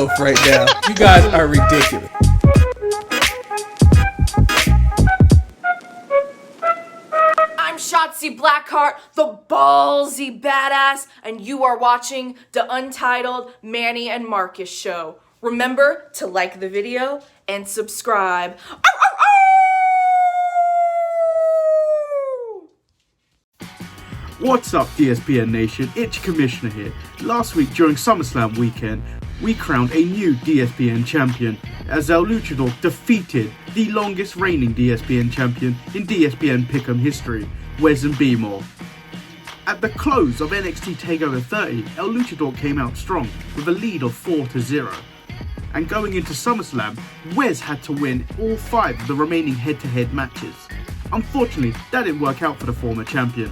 both right now. You guys are ridiculous. I'm Shotzi Blackheart, the ballsy badass, and you are watching the Untitled Manny and Marcus show. Remember to like the video and subscribe. What's up, DSPN Nation? It's Commissioner here. Last week during Summerslam Weekend, we crowned a new DSPN champion as El Luchadork defeated the longest reigning DSPN champion in DSPN Pick'em history, Wes and B-More. At the close of NXT TakeOver 30, El Luchadork came out strong with a lead of 4-0. And going into SummerSlam, Wes had to win all 5 of the remaining head-to-head matches. Unfortunately, that didn't work out for the former champion,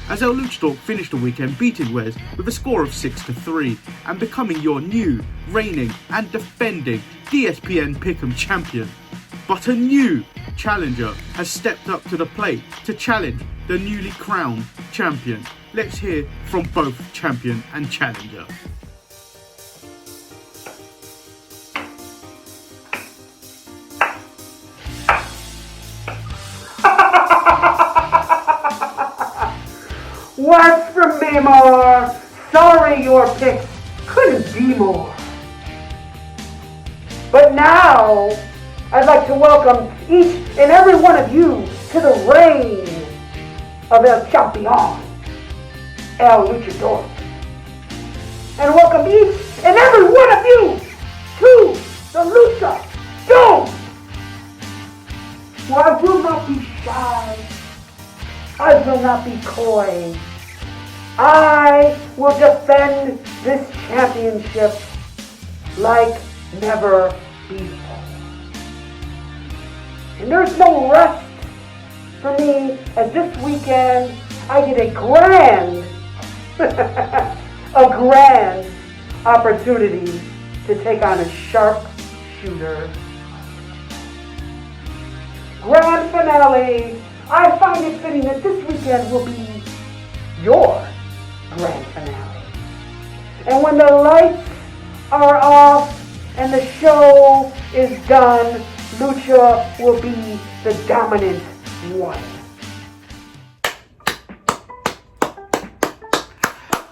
as El Luchadork finished the weekend beating Wes with a score of 6-3 and becoming your new, reigning and defending DSPN Pick'em champion. But a new challenger has stepped up to the plate to challenge the newly crowned champion. Let's hear from both champion and challenger. What's from me more? Sorry your picks couldn't be more. But now, I'd like to welcome each and every one of you to the reign of El Champion, El Luchador. And welcome each and every one of you to the Lucha Dome. Well, I will not be shy. I will not be coy. I will defend this championship like never before. And there's no rest for me, as this weekend I get a grand opportunity to take on a sharp shooter. Grand finale. I find it fitting that this weekend will be your grand finale. And when the lights are off and the show is done, Lucha will be the dominant one.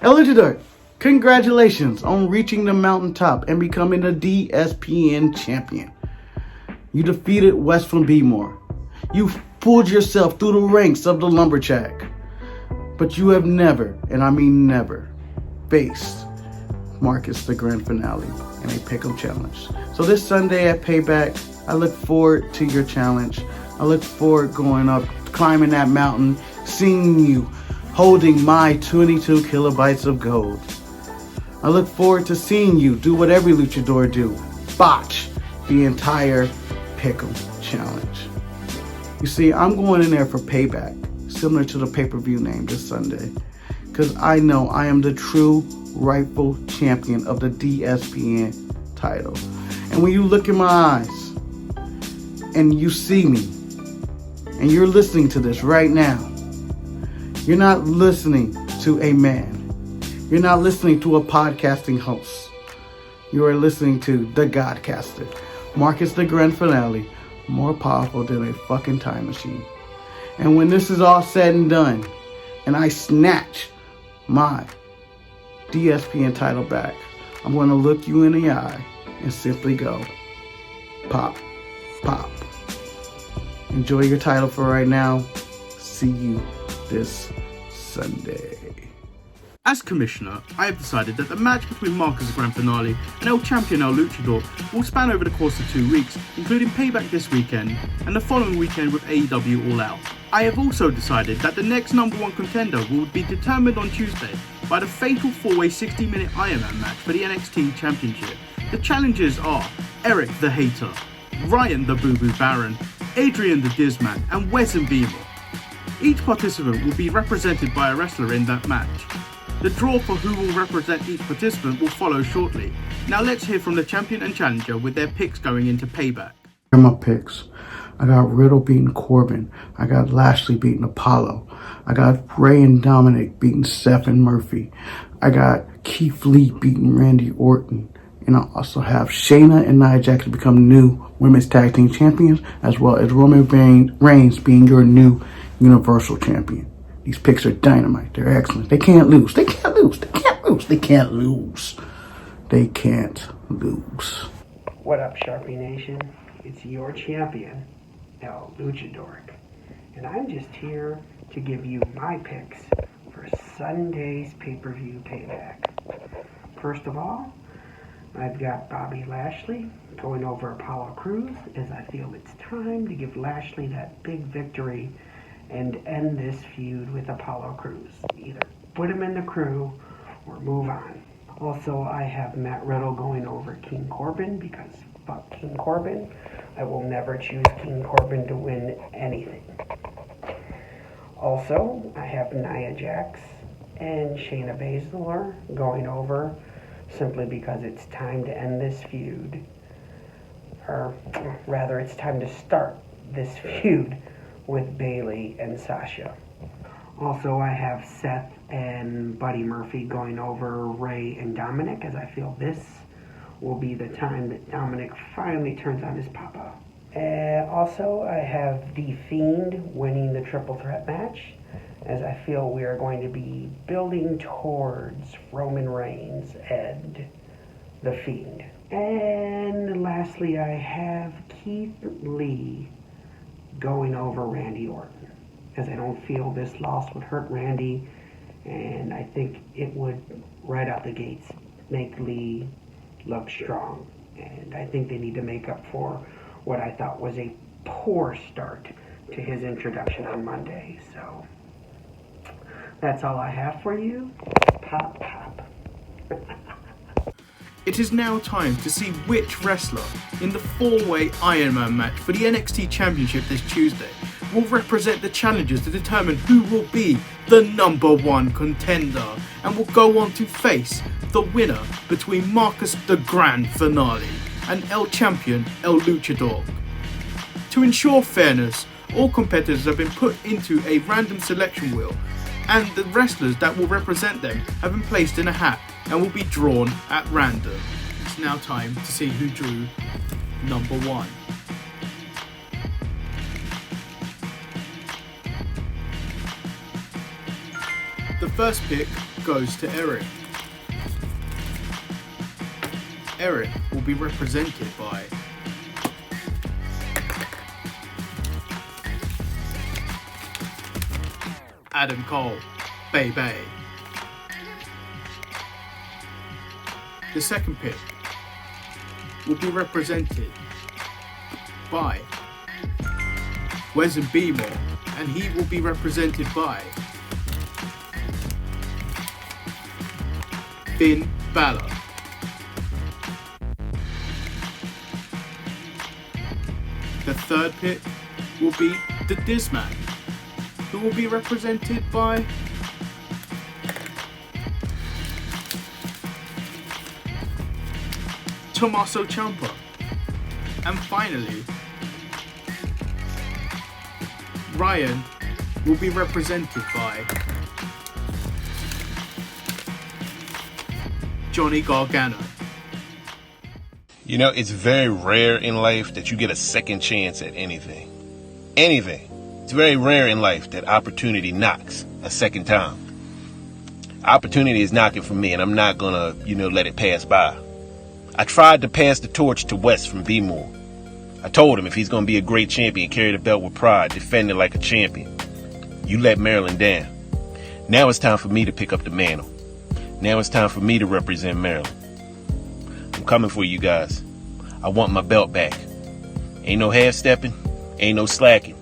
El Luchador, congratulations on reaching the mountaintop and becoming the DSPN champion. You defeated Wes from B-More. You pulled yourself through the ranks of the Lumberjack. But you have never, and I mean never, faced Marcus the grand finale in a Pick'em challenge. So this Sunday at Payback, I look forward to your challenge. I look forward going up, climbing that mountain, seeing you holding my 22 kilobytes of gold. I look forward to seeing you do what every luchador do, botch the entire Pick'em challenge. You see, I'm going in there for Payback, similar to the pay-per-view name this Sunday, because I know I am the true rightful champion of the DSPN title. And when you look in my eyes and you see me and you're listening to this right now, you're not listening to a man. You're not listening to a podcasting host. You are listening to the Godcaster, Marcus the grand finale, more powerful than a fucking time machine. And when this is all said and done, and I snatch my DSPN title back, I'm going to look you in the eye and simply go, pop, pop. Enjoy your title for right now. See you this Sunday. As Commissioner, I have decided that the match between Marcus' grand finale and El Champion El Luchador will span over the course of 2 weeks, including Payback this weekend and the following weekend with AEW All Out. I have also decided that the next number 1 contender will be determined on Tuesday by the fatal 4-way 60-minute Iron Man match for the NXT Championship. The challengers are Eric the Hater, Ryan the Boo Boo Baron, Adrian the Dizman, and Wes and B-More. Each participant will be represented by a wrestler in that match. The draw for who will represent each participant will follow shortly. Now let's hear from the champion and challenger with their picks going into Payback. Here are my picks. I got Riddle beating Corbin. I got Lashley beating Apollo. I got Ray and Dominic beating Seth and Murphy. I got Keith Lee beating Randy Orton And I also have Shayna and Nia Jax become new women's tag team champions, as well as Roman Reigns being your new Universal Champion. These picks are dynamite. They're excellent. They can't lose. They can't lose. They can't lose. They can't lose. They can't lose. What up, Sharpie Nation? It's your champion, El Luchadork. And I'm just here to give you my picks for Sunday's pay-per-view Payback. First of all, I've got Bobby Lashley going over Apollo Crews, as I feel it's time to give Lashley that big victory and end this feud with Apollo Crews. Either put him in the crew or move on. Also, I have Matt Riddle going over King Corbin, because fuck King Corbin. I will never choose King Corbin to win anything. Also, I have Nia Jax and Shayna Baszler going over simply because it's time to end this feud. Or rather, it's time to start this feud with Bayley and Sasha. Also, I have Seth and Buddy Murphy going over Ray and Dominic, as I feel this will be the time that Dominic finally turns on his papa. Also, I have The Fiend winning the triple threat match, as I feel we are going to be building towards Roman Reigns and The Fiend. And lastly, I have Keith Lee going over Randy Orton, as I don't feel this loss would hurt Randy, and I think it would, right out the gates, make Lee look strong. And I think they need to make up for what I thought was a poor start to his introduction on Monday. So that's all I have for you. Pop, pop. It is now time to see which wrestler in the 4-way Iron Man match for the NXT Championship this Tuesday will represent the challengers to determine who will be the #1 contender and will go on to face the winner between Marcus the Grand Finale and El Champion El Luchadork. To ensure fairness, all competitors have been put into a random selection wheel, and the wrestlers that will represent them have been placed in a hat and will be drawn at random. It's now time to see who drew #1. The first pick goes to Eric. Eric will be represented by Adam Cole, Payback. The second pick will be represented by Wesley Beemore, and he will be represented by Finn Balor. The third pick will be the Disman, who will be represented by Tommaso Ciampa. And finally, Ryan will be represented by Johnny Gargano. You know, it's very rare in life that you get a second chance at anything. Anything. It's very rare in life that opportunity knocks a second time. Opportunity is knocking for me, and I'm not gonna, let it pass by. I tried to pass the torch to Wes from B-More. I told him if he's gonna be a great champion, carry the belt with pride, defend it like a champion. You let Maryland down. Now it's time for me to pick up the mantle. Now it's time for me to represent Maryland. I'm coming for you guys. I want my belt back. Ain't no half-stepping, ain't no slacking.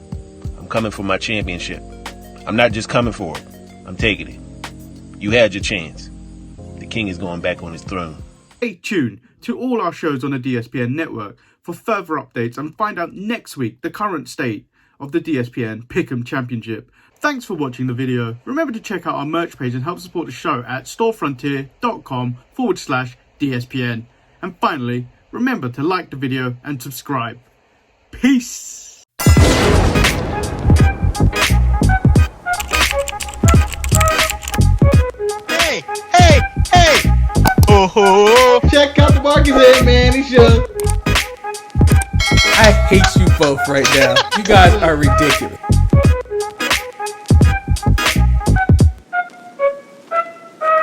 I'm coming for my championship. I'm not just coming for it, I'm taking it. You had your chance. The king is going back on his throne. Stay tuned to all our shows on the DSPN network for further updates and find out next week the current state of the DSPN Pick'em Championship. Thanks for watching the video. Remember to check out our merch page and help support the show at storefrontier.com/DSPN. And finally, remember to like the video and subscribe. Peace! Hey! Check out the Marcus head, man. He should. I hate you both right now. You guys are ridiculous.